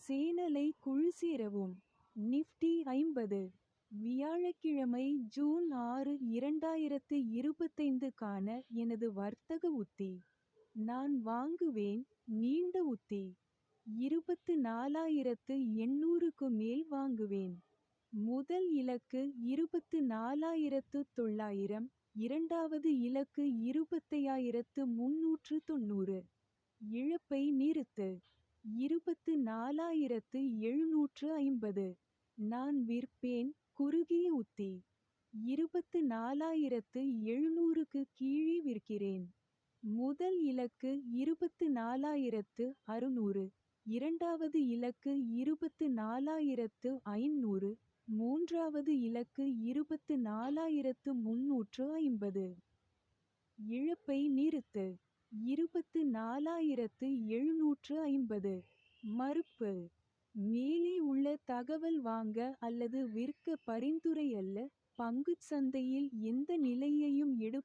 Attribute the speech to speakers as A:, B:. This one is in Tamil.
A: சேனலை குழுசேரவும். நிஃப்டி 50. வியாழக்கிழமை ஜூன் 6 2025 க்கான எனது வர்த்தக உத்தி. நான் வாங்குவேன். நீண்ட உத்தி. 24,800க்கு மேல் வாங்குவேன். முதல் இலக்கு 24,900. இரண்டாவது இலக்கு 25,390. இழப்பை நிறுத்து. 24,750. நான் விற்பேன். குறுகிய உத்தி. 24,700க்கு கீழே விற்கிறேன். முதல் இலக்கு 24,600. இரண்டாவது இலக்கு 24,500. மூன்றாவது இலக்கு 24,350. இழப்பை நிறுத்து. 24,750. மறுப்பு. மேலே உள்ள தகவல் வாங்க அல்லது விற்க பரிந்துரை அல்ல. பங்குச் சந்தையில் எந்த நிலையையும் எடுப்பது